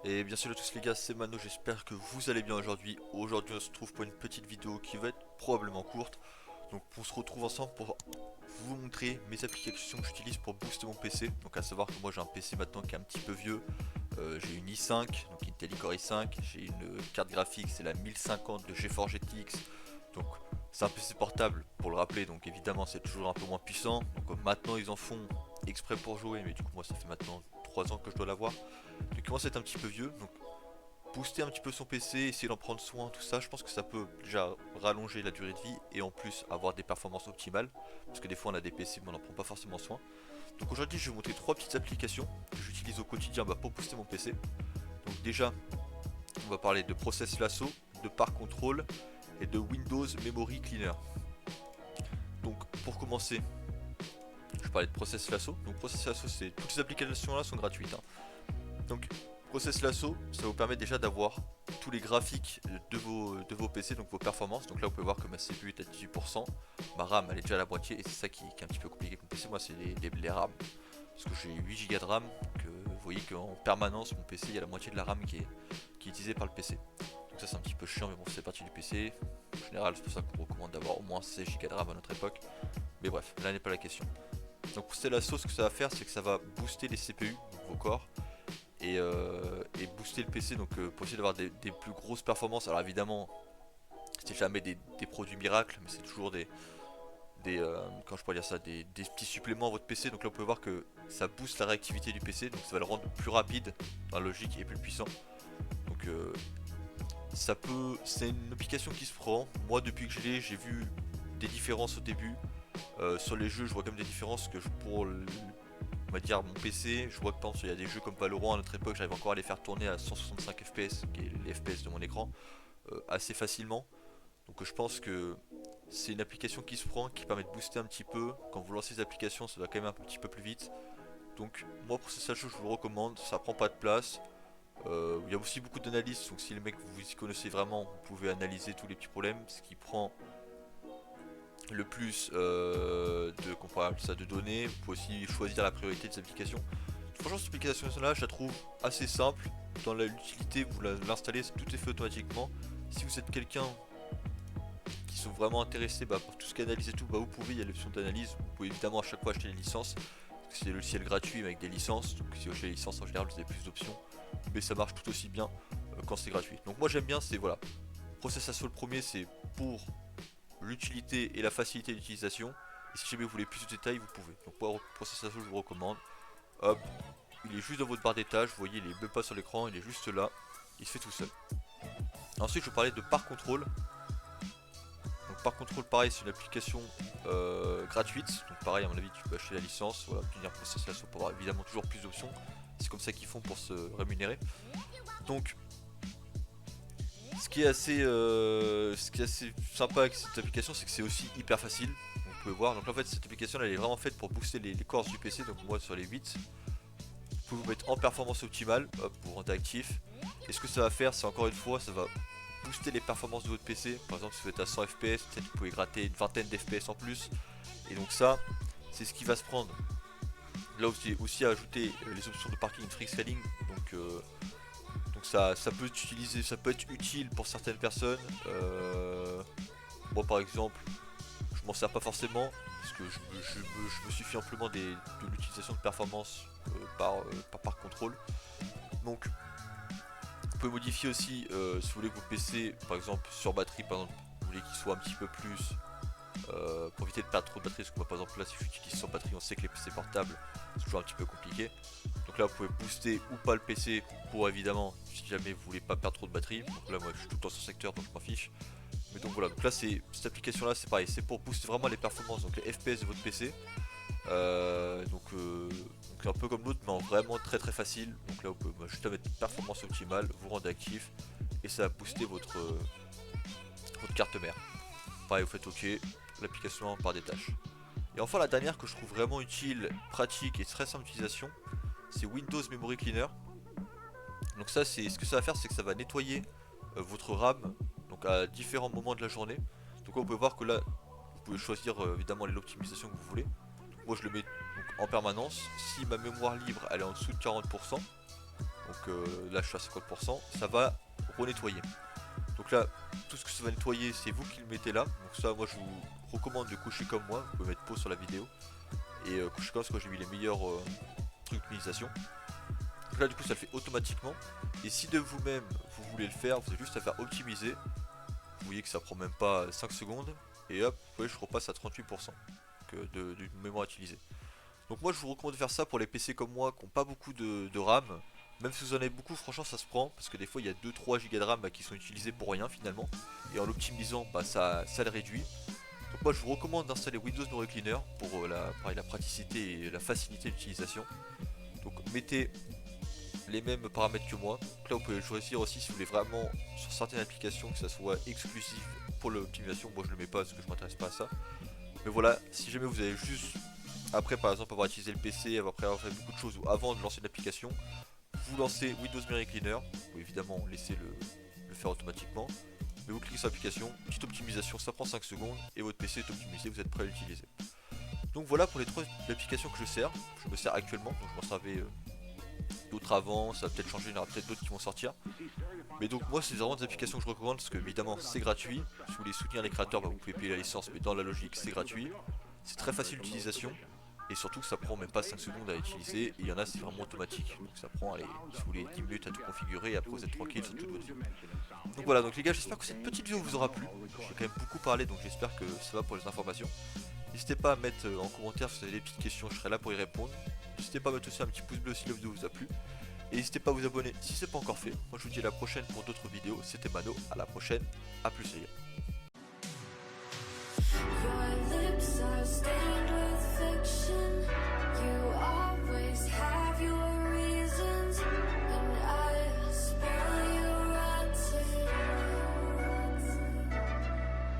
Et bien salut à tous les gars, c'est Mano, j'espère que vous allez bien aujourd'hui. Aujourd'hui on se retrouve pour une petite vidéo qui va être probablement courte. Donc on se retrouve ensemble pour vous montrer mes applications que j'utilise pour booster mon PC. Donc à savoir que moi j'ai un PC maintenant qui est un petit peu vieux. J'ai une i5, donc Intel Core i5. J'ai une carte graphique, c'est la 1050 de GeForce GTX. Donc c'est un PC portable pour le rappeler, donc évidemment c'est toujours un peu moins puissant. Donc maintenant ils en font exprès pour jouer, mais du coup moi ça fait maintenant 3 ans que je dois l'avoir. Donc il commence à être un petit peu vieux, donc booster un petit peu son PC, essayer d'en prendre soin, tout ça, je pense que ça peut déjà rallonger la durée de vie et en plus avoir des performances optimales, parce que des fois on a des PC mais on n'en prend pas forcément soin. Donc aujourd'hui je vais vous montrer trois petites applications que j'utilise au quotidien pour booster mon PC. Donc déjà on va parler de Process Lasso, de Par Control et de Windows Memory Cleaner. Donc pour commencer, je vais parler de Process Lasso. Donc Process Lasso, c'est toutes ces applications là sont gratuites, hein. Donc Process Lasso, ça vous permet déjà d'avoir tous les graphiques de vos PC, donc vos performances. Donc là vous pouvez voir que ma CPU est à 18%, ma RAM elle est déjà à la moitié et c'est ça qui est un petit peu compliqué avec mon PC. Moi c'est les RAM, parce que j'ai 8 Go de RAM, que vous voyez qu'en permanence mon PC il y a la moitié de la RAM qui est utilisée par le PC. Donc ça c'est un petit peu chiant mais bon c'est partie du PC. En général c'est pour ça qu'on recommande d'avoir au moins 16 Go de RAM à notre époque. Mais bref, là n'est pas la question. Donc Process Lasso, ce que ça va faire c'est que ça va booster les CPU, donc vos corps, et booster le PC, donc pour essayer d'avoir des plus grosses performances. Alors évidemment c'est jamais des produits miracles, mais c'est toujours quand je pourrais dire ça, des petits suppléments à votre PC. Donc là vous pouvez voir que ça booste la réactivité du PC, donc ça va le rendre plus rapide dans la logique et plus puissant. Donc c'est une application qui se prend. Moi depuis que je l'ai, j'ai vu des différences au début. Sur les jeux je vois quand même des différences que on va dire mon PC. Je vois que par exemple il y a des jeux comme Valorant à notre époque, j'arrive encore à les faire tourner à 165 fps, qui est les fps de mon écran, assez facilement. Donc je pense que c'est une application qui se prend, qui permet de booster un petit peu. Quand vous lancez les applications, ça va quand même un petit peu plus vite. Donc moi pour cette chose je vous le recommande, ça prend pas de place. Il y a aussi beaucoup d'analyses, donc si les mecs vous y connaissez vraiment, vous pouvez analyser tous les petits problèmes, ce qui prend le plus comparable ça de données. Vous pouvez aussi choisir la priorité des applications. Franchement cette application là je la trouve assez simple. Dans l'utilité vous l'installez, tout est fait automatiquement. Si vous êtes quelqu'un qui sont vraiment intéressés pour tout ce qui est analyse et tout, vous pouvez, il y a l'option d'analyse. Vous pouvez évidemment à chaque fois acheter les licences, parce que c'est des logiciels gratuits mais avec des licences. Donc si vous achetez les licences en général vous avez plus d'options, mais ça marche tout aussi bien quand c'est gratuit. Donc moi j'aime bien, c'est voilà, Process Lasso le premier c'est pour l'utilité et la facilité d'utilisation. Et si jamais vous voulez plus de détails vous pouvez. Donc pour Process Lasso je vous recommande. Hop, il est juste dans votre barre des tâches, vous voyez il est même pas sur l'écran, il est juste là, il se fait tout seul. Ensuite je vais parler de Par Control. Donc par contrôle pareil c'est une application gratuite, donc pareil à mon avis tu peux acheter la licence, voilà, obtenir Process Lasso pour avoir évidemment toujours plus d'options, c'est comme ça qu'ils font pour se rémunérer. Donc ce qui est assez sympa avec cette application c'est que c'est aussi hyper facile, donc, vous pouvez voir, donc en fait cette application elle est vraiment faite pour booster les corps du PC, donc moi sur les 8, vous pouvez vous mettre en performance optimale, hop, vous rendez actif, et ce que ça va faire c'est encore une fois ça va booster les performances de votre PC. Par exemple si vous êtes à 100 fps, peut-être vous pouvez gratter une vingtaine d'FPS en plus. Et donc ça, c'est ce qui va se prendre. Là aussi à ajouter les options de parking free scaling. Donc ça peut être utilisé, ça peut être utile pour certaines personnes. Moi par exemple, je m'en sers pas forcément parce que je me suffis amplement de l'utilisation de performance par contrôle. Donc vous pouvez modifier aussi si vous voulez que votre PC, par exemple sur batterie, par exemple, vous voulez qu'il soit un petit peu plus pour éviter de perdre trop de batterie. Parce que moi, par exemple, là, si j'utilise sans batterie, on sait que les PC portables c'est toujours un petit peu compliqué. Donc là, vous pouvez booster ou pas le PC pour évidemment, si jamais vous voulez pas perdre trop de batterie. Donc là, moi, je suis tout le temps sur secteur, donc je m'en fiche. Mais donc voilà, donc là, cette application là, c'est pareil, c'est pour booster vraiment les performances, donc les FPS de votre PC. Donc un peu comme l'autre mais en vraiment très très facile. Donc là vous pouvez juste mettre performance optimale, vous rendez actif et ça va booster votre carte mère. Pareil vous faites ok, l'application part des tâches. Et enfin la dernière que je trouve vraiment utile, pratique et très simple d'utilisation, c'est Windows Memory Cleaner. Donc ça c'est ce que ça va faire c'est que ça va nettoyer votre RAM donc à différents moments de la journée. Donc là, vous pouvez voir que là vous pouvez choisir évidemment l'optimisation que vous voulez. Moi je le mets donc en permanence. Si ma mémoire libre elle est en dessous de 40%, Donc là je suis à 50%, ça va renettoyer. Donc là, tout ce que ça va nettoyer, c'est vous qui le mettez là. Donc ça, moi je vous recommande de coucher comme moi. Vous pouvez mettre pause sur la vidéo. Et coucher comme ça, quand j'ai mis les meilleurs trucs d'utilisation. Donc là, du coup, ça le fait automatiquement. Et si de vous-même, vous voulez le faire, vous avez juste à faire optimiser. Vous voyez que ça prend même pas 5 secondes. Et hop, vous voyez, je repasse à 38% de mémoire utilisée. Donc moi, je vous recommande de faire ça pour les PC comme moi, qui n'ont pas beaucoup de RAM. Même si vous en avez beaucoup, franchement ça se prend, parce que des fois il y a 2-3 Go de RAM qui sont utilisés pour rien finalement, et en l'optimisant ça le réduit. Donc moi je vous recommande d'installer Windows Memory Cleaner pour la praticité et la facilité d'utilisation. Donc mettez les mêmes paramètres que moi. Donc là vous pouvez choisir aussi si vous voulez vraiment sur certaines applications que ça soit exclusif pour l'optimisation. Moi je le mets pas parce que je m'intéresse pas à ça. Mais voilà, si jamais vous avez juste, après par exemple avoir utilisé le PC, après avoir fait beaucoup de choses ou avant de lancer une application, vous lancez Windows Memory Cleaner, vous pouvez évidemment laisser le faire automatiquement, mais vous cliquez sur l'application, petite optimisation, ça prend 5 secondes et votre PC est optimisé, vous êtes prêt à l'utiliser. Donc voilà pour les 3 applications que je me sers actuellement, donc je m'en servais d'autres avant, ça va peut-être changer, il y en aura peut-être d'autres qui vont sortir. Mais donc moi c'est vraiment des applications que je recommande parce que évidemment c'est gratuit, si vous voulez soutenir les créateurs vous pouvez payer la licence, mais dans la logique c'est gratuit, c'est très facile d'utilisation. Et surtout que ça prend même pas 5 secondes à utiliser, et il y en a c'est vraiment automatique, donc ça prend, allez, si vous voulez 10 minutes à tout configurer, et après vous êtes tranquille sur toute votre vie. Donc voilà, donc les gars, j'espère que cette petite vidéo vous aura plu. J'ai quand même beaucoup parlé, donc j'espère que ça va pour les informations. N'hésitez pas à mettre en commentaire si vous avez des petites questions, je serai là pour y répondre. N'hésitez pas à mettre aussi un petit pouce bleu si la vidéo vous a plu. Et n'hésitez pas à vous abonner si c'est pas encore fait. Moi je vous dis à la prochaine pour d'autres vidéos, c'était Mano, à la prochaine, à plus les gars. Your lips are stained with fiction.